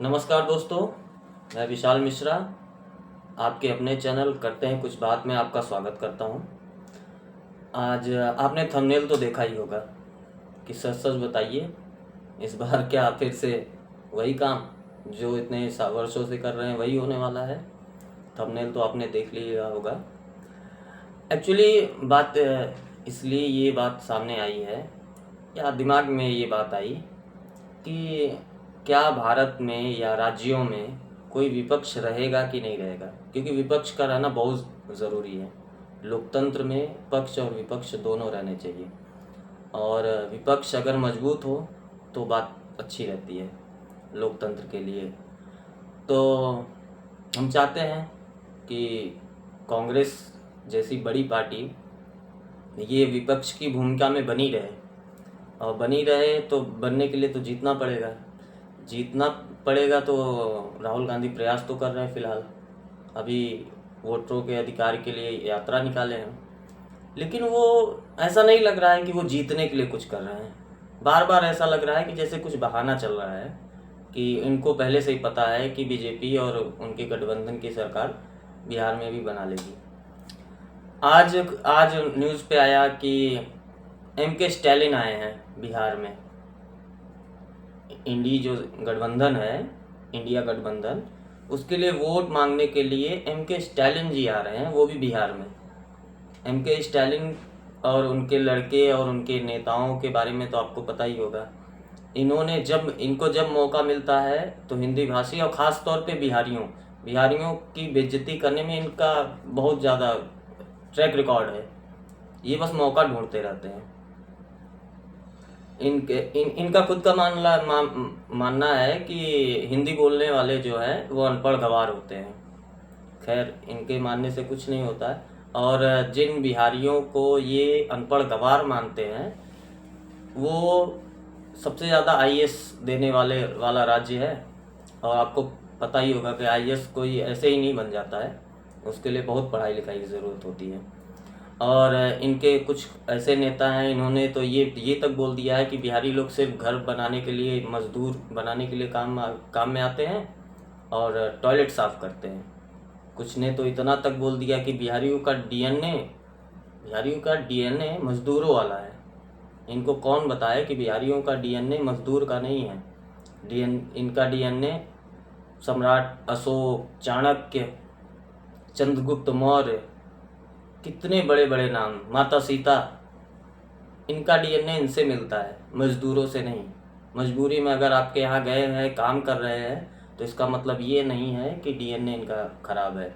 नमस्कार दोस्तों, मैं विशाल मिश्रा आपके अपने चैनल करते हैं कुछ बात में आपका स्वागत करता हूं। आज आपने थंबनेल तो देखा ही होगा कि सच सच बताइए, इस बार क्या फिर से वही काम जो इतने वर्षों से कर रहे हैं वही होने वाला है। थंबनेल तो आपने देख लिया होगा। एक्चुअली बात इसलिए ये बात सामने आई है या दिमाग में ये बात आई कि क्या भारत में या राज्यों में कोई विपक्ष रहेगा कि नहीं रहेगा, क्योंकि विपक्ष का रहना बहुत ज़रूरी है। लोकतंत्र में पक्ष और विपक्ष दोनों रहने चाहिए, और विपक्ष अगर मजबूत हो तो बात अच्छी रहती है लोकतंत्र के लिए। तो हम चाहते हैं कि कांग्रेस जैसी बड़ी पार्टी ये विपक्ष की भूमिका में बनी रहे, और बनी रहे तो बनने के लिए तो जीतना पड़ेगा। तो राहुल गांधी प्रयास तो कर रहे हैं फिलहाल, अभी वोटरों के अधिकार के लिए यात्रा निकाले हैं, लेकिन वो ऐसा नहीं लग रहा है कि वो जीतने के लिए कुछ कर रहे हैं। बार बार ऐसा लग रहा है कि जैसे कुछ बहाना चल रहा है कि इनको पहले से ही पता है कि बीजेपी और उनके गठबंधन की सरकार बिहार में भी बना लेगी। आज आज न्यूज़ पे आया कि एम.के. स्टैलिन आए हैं बिहार में। जो गठबंधन है, इंडिया गठबंधन, उसके लिए वोट मांगने के लिए एम.के. स्टैलिन जी आ रहे हैं, वो भी बिहार में। एम.के. स्टैलिन और उनके लड़के और उनके नेताओं के बारे में तो आपको पता ही होगा। इनको जब मौका मिलता है तो हिंदी भाषी और ख़ास तौर पे बिहारियों की बेइज्जती करने में इनका बहुत ज़्यादा ट्रैक रिकॉर्ड है। ये बस मौका ढूंढते रहते हैं। इनका खुद का मानना है कि हिंदी बोलने वाले जो हैं वो अनपढ़ गंवार होते हैं। खैर, इनके मानने से कुछ नहीं होता है। और जिन बिहारियों को ये अनपढ़ गंवार मानते हैं वो सबसे ज़्यादा आईएएस देने वाला राज्य है। और आपको पता ही होगा कि आईएएस कोई ऐसे ही नहीं बन जाता है, उसके लिए बहुत पढ़ाई लिखाई की ज़रूरत होती है। और इनके कुछ ऐसे नेता हैं, इन्होंने तो ये तक बोल दिया है कि बिहारी लोग सिर्फ घर बनाने के लिए, मजदूर बनाने के लिए काम में आते हैं और टॉयलेट साफ़ करते हैं। कुछ ने तो इतना तक बोल दिया कि बिहारियों का डीएनए मजदूरों वाला है। इनको कौन बताए कि बिहारियों का डीएनए मजदूर का नहीं है। इनका डीएनए सम्राट अशोक, चाणक्य, चंद्रगुप्त मौर्य, कितने बड़े बड़े नाम, माता सीता, इनका डीएनए इनसे मिलता है, मजदूरों से नहीं। मजबूरी में अगर आपके यहाँ गए हैं, काम कर रहे हैं, तो इसका मतलब ये नहीं है कि डीएनए इनका खराब है।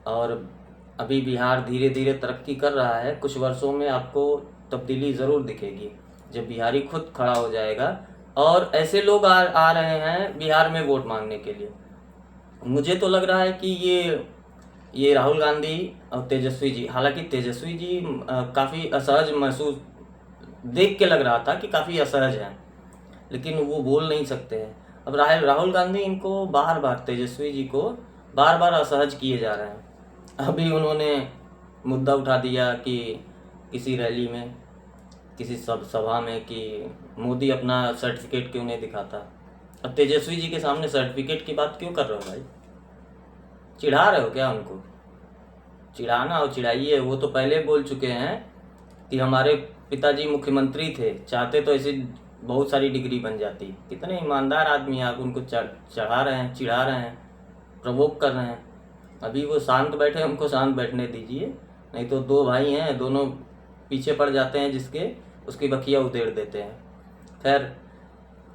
और अभी बिहार धीरे धीरे तरक्की कर रहा है। कुछ वर्षों में आपको तब्दीली ज़रूर दिखेगी जब बिहारी खुद खड़ा हो जाएगा। और ऐसे लोग आ रहे हैं बिहार में वोट मांगने के लिए। मुझे तो लग रहा है कि ये राहुल गांधी और तेजस्वी जी, हालांकि तेजस्वी जी काफ़ी असहज महसूस, देख के लग रहा था कि काफ़ी असहज हैं, लेकिन वो बोल नहीं सकते हैं। अब राहुल गांधी इनको बार बार, तेजस्वी जी को बार बार असहज किए जा रहे हैं। अभी उन्होंने मुद्दा उठा दिया कि किसी रैली में, किसी सभा में, कि मोदी अपना सर्टिफिकेट क्यों नहीं दिखाता। अब तेजस्वी जी के सामने सर्टिफिकेट की बात क्यों कर रहे हो भाई? चिढ़ा रहे हो क्या उनको? चिढ़ाना और चिढ़ाइए। वो तो पहले बोल चुके हैं कि हमारे पिताजी मुख्यमंत्री थे, चाहते तो ऐसी बहुत सारी डिग्री बन जाती। कितने ईमानदार आदमी आप उनको चढ़ा रहे हैं, चिढ़ा रहे हैं, प्रवोक कर रहे हैं। अभी वो शांत बैठे, उनको शांत बैठने दीजिए, नहीं तो दो भाई हैं, दोनों पीछे पड़ जाते हैं जिसके, उसकी बखिया उधेड़ देते हैं। खैर,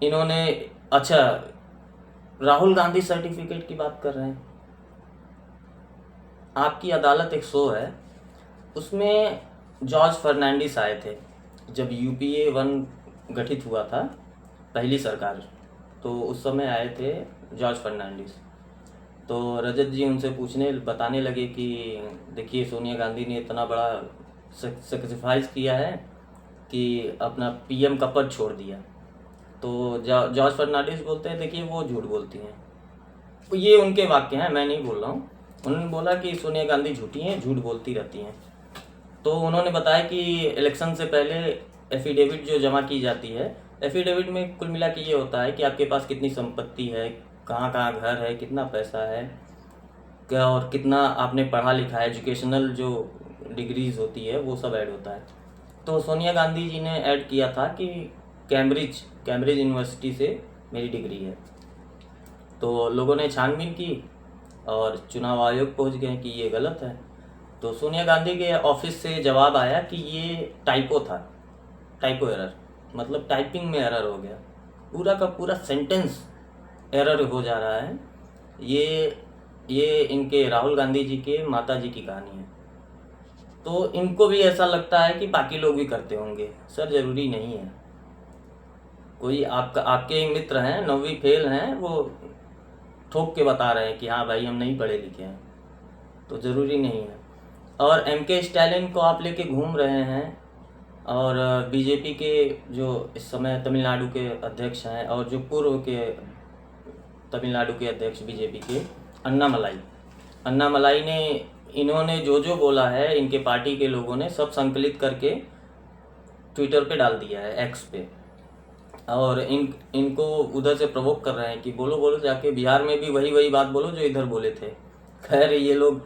इन्होंने, अच्छा, राहुल गांधी सर्टिफिकेट की बात कर रहे हैं। आपकी अदालत एक शो है, उसमें जॉर्ज फर्नांडिस आए थे जब यूपीए 1 गठित हुआ था, पहली सरकार, तो उस समय आए थे जॉर्ज फर्नांडिस। तो रजत जी उनसे बताने लगे कि देखिए, सोनिया गांधी ने इतना बड़ा सेक्रीफाइस किया है कि अपना पीएम का पद छोड़ दिया। तो जॉर्ज फर्नांडिस बोलते हैं, देखिए वो झूठ बोलती हैं। तो ये उनके वाक्य हैं, मैं नहीं बोल रहा हूँ। उन्होंने बोला कि सोनिया गांधी झूठी हैं, झूठ बोलती रहती हैं। तो उन्होंने बताया कि इलेक्शन से पहले एफिडेविट जो जमा की जाती है एफिडेविट में कुल मिला के ये होता है कि आपके पास कितनी संपत्ति है, कहाँ कहाँ घर है, कितना पैसा है, क्या और कितना आपने पढ़ा लिखा है, एजुकेशनल जो डिग्रीज होती है वो सब ऐड होता है। तो सोनिया गांधी जी ने ऐड किया था कि कैम्ब्रिज यूनिवर्सिटी से मेरी डिग्री है। तो लोगों ने छानबीन की और चुनाव आयोग पहुंच गए कि ये गलत है। तो सोनिया गांधी के ऑफिस से जवाब आया कि ये टाइपो था, टाइपो एरर, मतलब टाइपिंग में एरर हो गया, पूरा का पूरा सेंटेंस एरर हो जा रहा है। ये इनके राहुल गांधी जी के माता जी की कहानी है। तो इनको भी ऐसा लगता है कि बाकी लोग भी करते होंगे। सर ज़रूरी नहीं है। कोई आपके मित्र हैं 9वीं फेल हैं, वो ठोक के बता रहे हैं कि हाँ भाई हम नहीं पढ़े लिखे हैं, तो ज़रूरी नहीं है। और MK स्टैलिन को आप लेके घूम रहे हैं, और बीजेपी के जो इस समय तमिलनाडु के अध्यक्ष हैं और जो पूर्व के तमिलनाडु के अध्यक्ष बीजेपी के अन्नामलाई ने, इन्होंने जो बोला है, इनके पार्टी के लोगों ने सब संकलित करके ट्विटर पे डाल दिया है, एक्स पे, और इनको उधर से प्रवोक कर रहे हैं कि बोलो जाके बिहार में भी वही बात बोलो जो इधर बोले थे। खैर ये लोग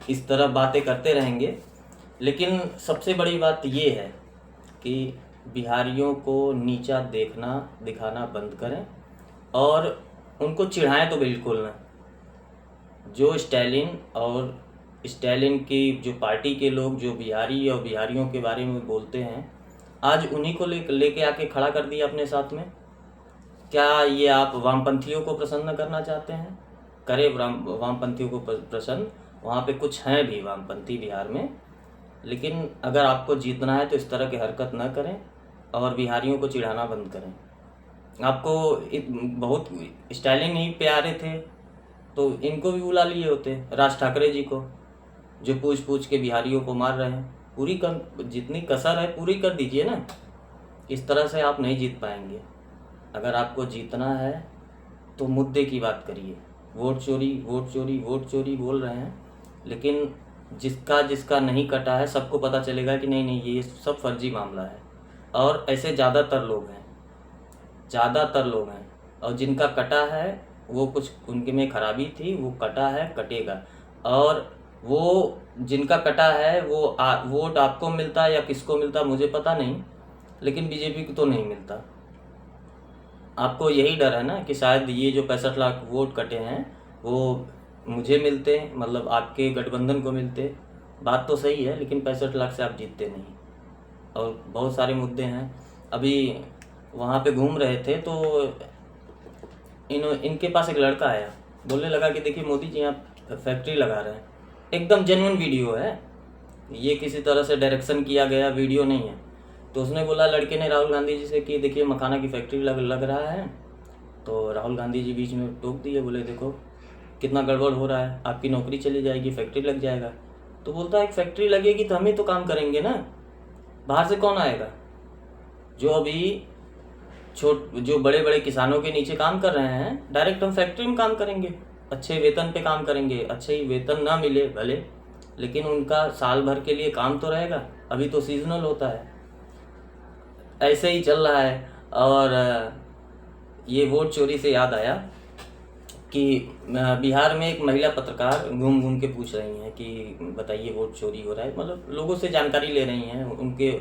इस तरह बातें करते रहेंगे, लेकिन सबसे बड़ी बात ये है कि बिहारियों को नीचा दिखाना बंद करें और उनको चिढ़ाएं तो बिल्कुल ना। जो स्टैलिन की जो पार्टी के लोग जो बिहारी और बिहारियों के बारे में बोलते हैं, आज उन्हीं को लेके आके खड़ा कर दिया अपने साथ में। क्या ये आप वामपंथियों को प्रसन्न करना चाहते हैं? करें वामपंथियों को प्रसन्न, वहाँ पे कुछ हैं भी वामपंथी बिहार में, लेकिन अगर आपको जीतना है तो इस तरह की हरकत न करें और बिहारियों को चिढ़ाना बंद करें। आपको बहुत स्टाइलिंग ही प्यारे थे तो इनको भी बुला लिए होते, राज ठाकरे जी को, जो पूछ के बिहारियों को मार रहे हैं। जितनी कसर है पूरी कर दीजिए ना। इस तरह से आप नहीं जीत पाएंगे। अगर आपको जीतना है तो मुद्दे की बात करिए। वोट चोरी बोल रहे हैं, लेकिन जिसका नहीं कटा है सबको पता चलेगा कि नहीं ये सब फर्जी मामला है। और ऐसे ज़्यादातर लोग हैं और जिनका कटा है वो कुछ उनके में खराबी थी, वो कटा है, कटेगा। और वो जिनका कटा है वो वोट आपको मिलता है या किसको मिलता मुझे पता नहीं, लेकिन बीजेपी को तो नहीं मिलता। आपको यही डर है ना कि शायद ये जो 65 लाख वोट कटे हैं वो मुझे मिलते, मतलब आपके गठबंधन को मिलते। बात तो सही है, लेकिन 65 लाख से आप जीतते नहीं। और बहुत सारे मुद्दे हैं। अभी वहाँ पे घूम रहे थे तो इनके पास एक लड़का आया, बोलने लगा कि देखिए मोदी जी यहाँ फैक्ट्री लगा रहे हैं। एकदम जेन्युइन वीडियो है, ये किसी तरह से डायरेक्शन किया गया वीडियो नहीं है। तो उसने बोला, लड़के ने राहुल गांधी जी से कि देखिए मखाना की फैक्ट्री लग रहा है। तो राहुल गांधी जी बीच में टोक दिए, बोले देखो कितना गड़बड़ हो रहा है, आपकी नौकरी चली जाएगी, फैक्ट्री लग जाएगा। तो बोलता है एक फैक्ट्री लगेगी तो हम ही तो काम करेंगे ना, बाहर से कौन आएगा? जो अभी जो बड़े बड़े किसानों के नीचे काम कर रहे हैं, डायरेक्ट हम फैक्ट्री में काम करेंगे, अच्छे वेतन पे काम करेंगे। अच्छे ही वेतन ना मिले भले, लेकिन उनका साल भर के लिए काम तो रहेगा। अभी तो सीजनल होता है, ऐसे ही चल रहा है। और ये वोट चोरी से याद आया कि बिहार में एक महिला पत्रकार घूम के पूछ रही हैं कि बताइए वोट चोरी हो रहा है, मतलब लोगों से जानकारी ले रही हैं, उनके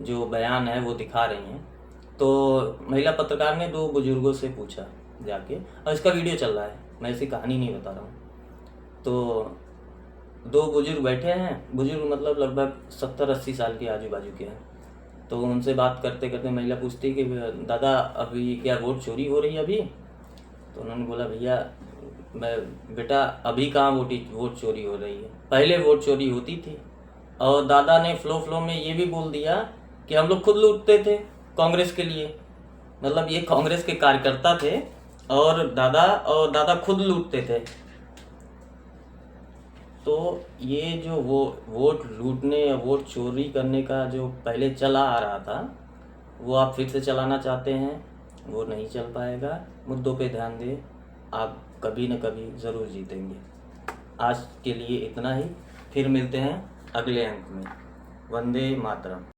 जो बयान है वो दिखा रही हैं। तो महिला पत्रकार ने 2 बुजुर्गों से पूछा जाके, और इसका वीडियो चल रहा है, मैं ऐसी कहानी नहीं बता रहा हूँ। तो 2 बुजुर्ग बैठे हैं, बुजुर्ग मतलब लगभग 70-80 साल के आजू बाजू के हैं। तो उनसे बात करते करते महिला पूछती कि दादा अभी क्या वोट चोरी हो रही है अभी? तो उन्होंने बोला भैया बेटा अभी कहाँ वोट चोरी हो रही है, पहले वोट चोरी होती थी। और दादा ने फ्लो में ये भी बोल दिया कि हम लोग खुद लूटते थे कांग्रेस के लिए, मतलब ये कांग्रेस के कार्यकर्ता थे और दादा खुद लूटते थे। तो ये जो वोट लूटने या वोट चोरी करने का जो पहले चला आ रहा था, वो आप फिर से चलाना चाहते हैं, वो नहीं चल पाएगा। मुद्दों पे ध्यान दें, आप कभी न कभी ज़रूर जीतेंगे। आज के लिए इतना ही, फिर मिलते हैं अगले अंक में। वंदे मातरम।